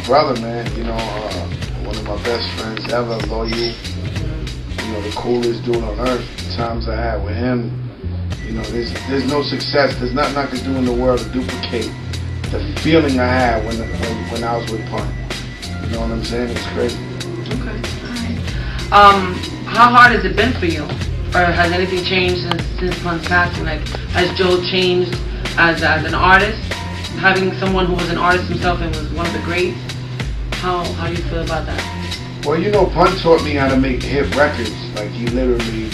my brother, man. You know, one of my best friends ever, loyal. You know, the coolest dude on earth. The times I had with him. You know, there's no success. There's nothing I could do in the world to duplicate the feeling I had when I was with Pun. You know what I'm saying? It's crazy. Okay. All right. How hard has it been for you? Or has anything changed since Pun's passing? Like, has Joe changed as an artist? Having someone who was an artist himself and was one of the greats? How do you feel about that? Well, you know, Pun taught me how to make hit records. Like, he literally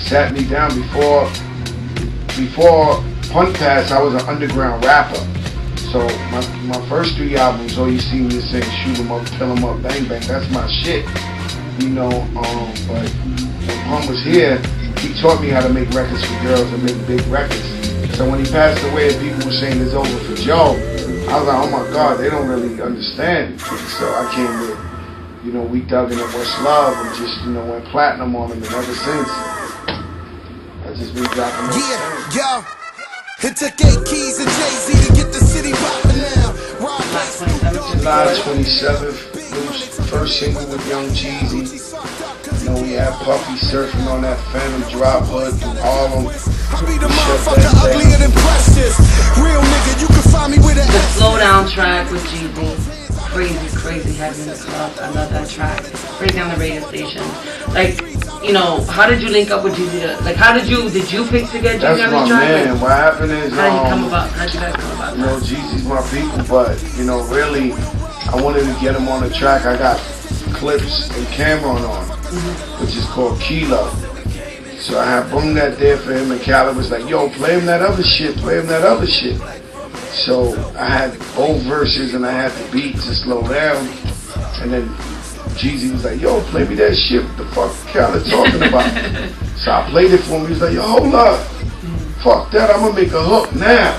sat me down before Pun passed. I was an underground rapper. So my first 3 albums, all you see me is saying shoot 'em up, kill 'em up, bang bang. That's my shit. You know, but when Pun was here, he taught me how to make records for girls and make big records. So when he passed away and people were saying it's over for Joe, I was like, oh my God, they don't really understand. So I came with, you know, We Dug in It, What's Love, and just, you know, went platinum on them, and ever since, I just been dropping those songs. Yo, it took 8 keys and Jeezy to get the city poppin' now. July 27th, first single with Young Jeezy. You know, we had Puffy surfing on that Phantom Drop Hood through Harlem. The Slow Down track with Jeezy. Crazy heavy in the club. I love that track. Crazy on the radio station. Like, you know, how did you link up with Jeezy? Like, did you pick to get Jeezy on the track? That's my man. What happened is, how'd you guys come about? You know, Jeezy's my people, but, you know, really, I wanted to get him on the track. I got clips and Cameron on, which is called Kilo. So I had Brunette there for him, and Khaled was like, yo, play him that other shit. So I had both verses and I had the beat to slow down. And then Jeezy was like, yo, play me that shit. What the fuck Khaled talking about? So I played it for him. He was like, yo, hold up. Fuck that, I'm gonna make a hook now.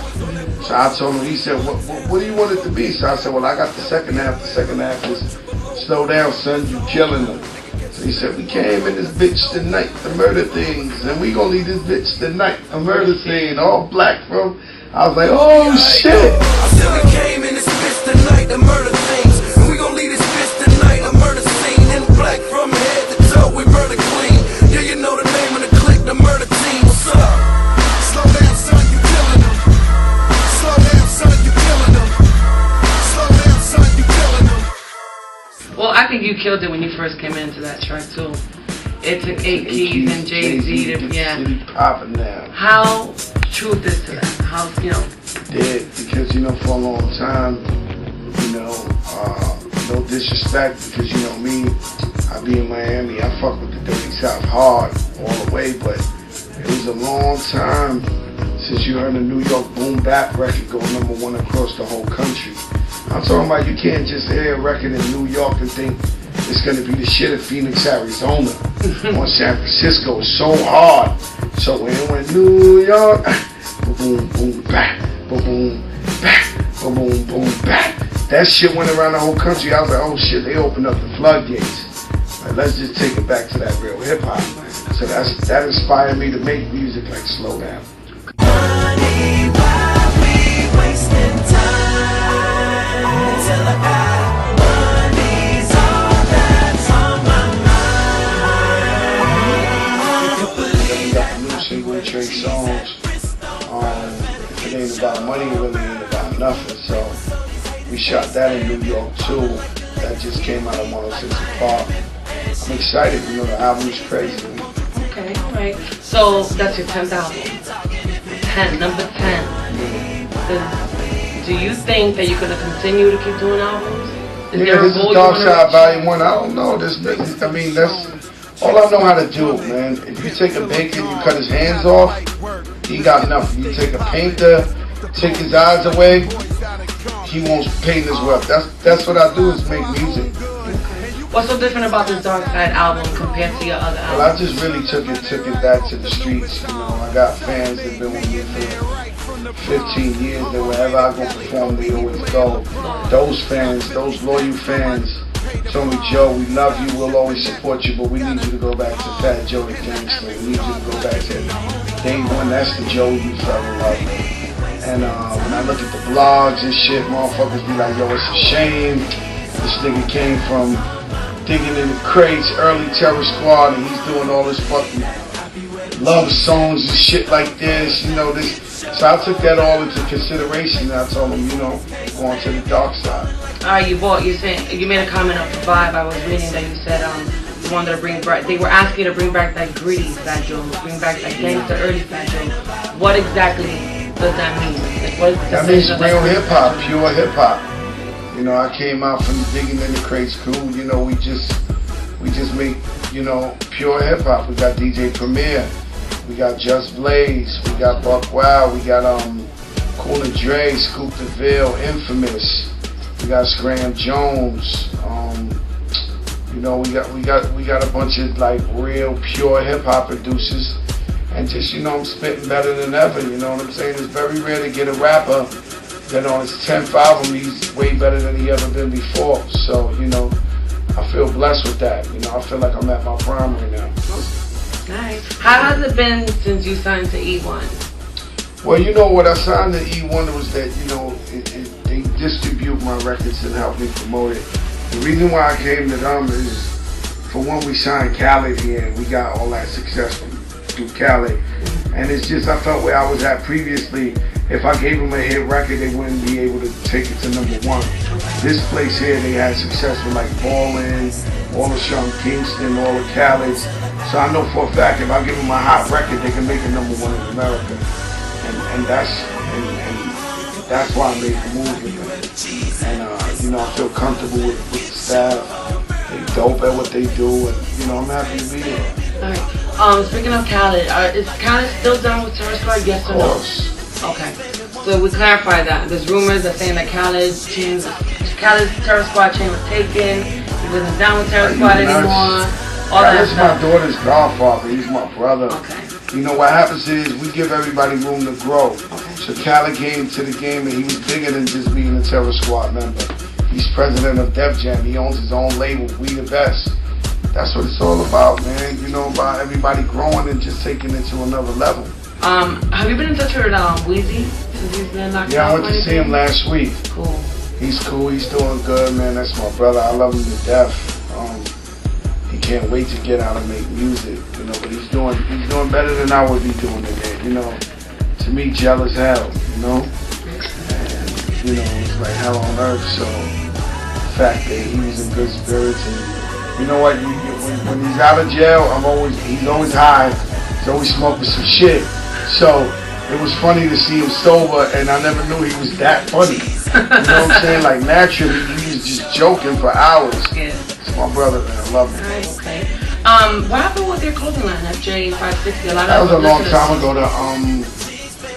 So I told him, he said, what do you want it to be? So I said, well, I got the second half. The second half is slow down, son, you killing them. So he said, we came in this bitch tonight to murder things, and we gonna leave this bitch tonight a murder scene, all black from. I was like, oh shit. I said we came in this bitch tonight to murder things, and we gonna leave this bitch tonight a murder scene. In black from head to toe, we murder clean. Yeah, you know the name of the clique, the murder team. What's up? Slow down, son, you killing them. Slow down, son, you killing them. Slow down, son, you killing them. Well, I think you killed it when you first came into that track too. It took 8 keys and Jay-Z to, city popping now. How truth is to that? How, you know? Did, because, you know, for a long time, you know, no disrespect, because, you know me, I be in Miami, I fuck with the Dirty South hard all the way, but it was a long time since you heard a New York boom bap record go #1 across the whole country. I'm talking about you can't just hear a record in New York and think it's gonna be the shit in Phoenix, Arizona, or San Francisco. It's so hard. So when it went New York, boom, boom, bap, boom, bap, boom, boom, bap. That shit went around the whole country. I was like, oh shit, they opened up the floodgates. Like, let's just take it back to that real hip hop. So that inspired me to make music like Slow Down. Money, why we wasting time until I got money's all that's on my mind. Got a new single, Trey Songs. If it ain't about money, it really ain't about nothing. So we shot that in New York too. That just came out of 106 Park. I'm excited, you know, the album's crazy. Okay, alright. So that's your 10th album. 10, number 10. Do you think that you're gonna continue to keep doing albums? Yeah, this is Darkside Volume 1. I don't know. This nigga, I mean, that's all I know how to do, man. If you take a baker, you cut his hands off, he got nothing. You take a painter, take his eyes away, he won't paint his work. That's what I do, is make music. What's so different about this Darkside album compared to your other albums? Well, I just really took it back to the streets. You know, I got fans that been with me for 15 years, that wherever I go perform, they always go. Those fans, those loyal fans, told me, Joe, we love you, we'll always support you, but we need you to go back to Fat Joe the Gangster. We need you to go back to day one. That's the Joe you fell in love with. And when I look at the blogs and shit, motherfuckers be like, yo, it's a shame. This nigga came from digging in the crates, early Terror Squad, and he's doing all this fucking love songs and shit like this, you know, this. So I took that all into consideration, and I told him, you know, going to the dark side. Alright, you made a comment of the vibe. I was reading that you said you wanted to bring back, they were asking you to bring back that gritty Fat Joe, bring back that gangster early Fat Joe. What exactly does that mean? Like, what is the that means real hip hop, pure hip hop. You know, I came out from the Digging in the Crates crew. You know, we just make, you know, pure hip hop. We got DJ Premier, we got Just Blaze, we got Buck Wild, we got Cool and Dre, Scoop DeVille, Infamous. We got Scram Jones. You know, we got a bunch of like real pure hip hop producers, and just, you know, I'm spitting better than ever. You know what I'm saying? It's very rare to get a rapper that on his 10th album he's way better than he ever been before. So, you know, I feel blessed with that. You know, I feel like I'm at my prime right now. Nice. How has it been since you signed to E1? Well, you know, what I signed to E1 was that, you know, they distribute my records and help me promote it. The reason why I came to them is, for when we signed Khaled here, and we got all that success through Khaled. And it's just, I felt where I was at previously, if I gave them a hit record, they wouldn't be able to take it to #1. This place here, they had success with like Ballin', all of Sean Kingston, all of Khaled. So I know for a fact, if I give them a hot record, they can make it #1 in America. And that's why I made the move with them. And you know, I feel comfortable with the staff. They dope at what they do, and you know, I'm happy to be here. Alright. Speaking of Khaled, is Khaled still down with Terror Squad? Yes or no? Of course. Okay. So we clarify that. There's rumors that saying that Khaled's Terror Squad chain was taken. He wasn't down with Terror Squad anymore. All that Khaled's stuff. my daughter's godfather. He's my brother. Okay. You know, what happens is we give everybody room to grow. Okay. So Khaled came to the game, and he was bigger than just being a Terror Squad member. He's president of Def Jam. He owns his own label, We The Best. That's what it's all about, man. You know, about everybody growing and just taking it to another level. Have you been in touch with Weezy since he's been knocked out? Yeah, I went to see him last week. Cool. He's cool. He's doing good, man. That's my brother. I love him to death. He can't wait to get out and make music, you know. But he's doing better than I would be doing today, you know. To me, jail is hell, you know. And you know, it's like hell on earth. So the fact that he was in good spirits, and you know what, when he's out of jail, he's always high. He's always smoking some shit. So it was funny to see him sober, and I never knew he was that funny. You know what I'm saying? Like, naturally, he was just joking for hours. Yeah. It's my brother, man. I love him. Alright, okay. What happened with their clothing line, FJ 560? That was a long time ago.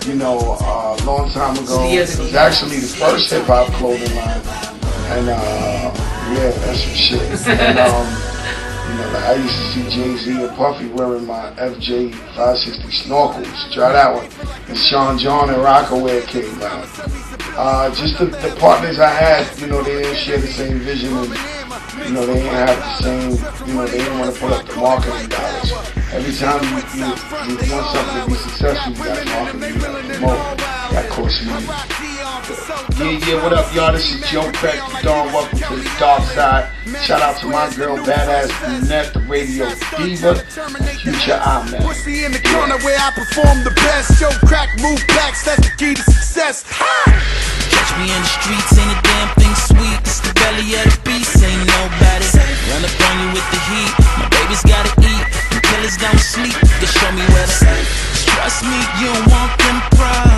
You know, a long time ago. Years ago. It was actually the first hip hop clothing line, and yeah, that's some shit. And you know, like, I used to see Jay-Z and Puffy wearing my FJ 560 snorkels. Try that one. And Sean John and Rockaway came out. Just the partners I had, you know, they didn't share the same vision, and you know, they didn't have the same, you know, they didn't want to put up the marketing dollars. Every time you want something to be successful, you got marketing, you got to promote. That costs money. Yeah, what up, y'all? This is Joe Peck, Dawn. Welcome to the Darkside. Shout out to my girl, badass Brunette, the radio diva, future iMag. Pussy in the corner where I perform the best. Show crack, move backs, that's the key to success. Catch me in the streets, ain't a damn thing sweet. It's the belly of the beast, ain't nobody run up on you with the heat. My baby's gotta eat, the killers don't sleep. Just show me where to. Trust me, you don't want them problems.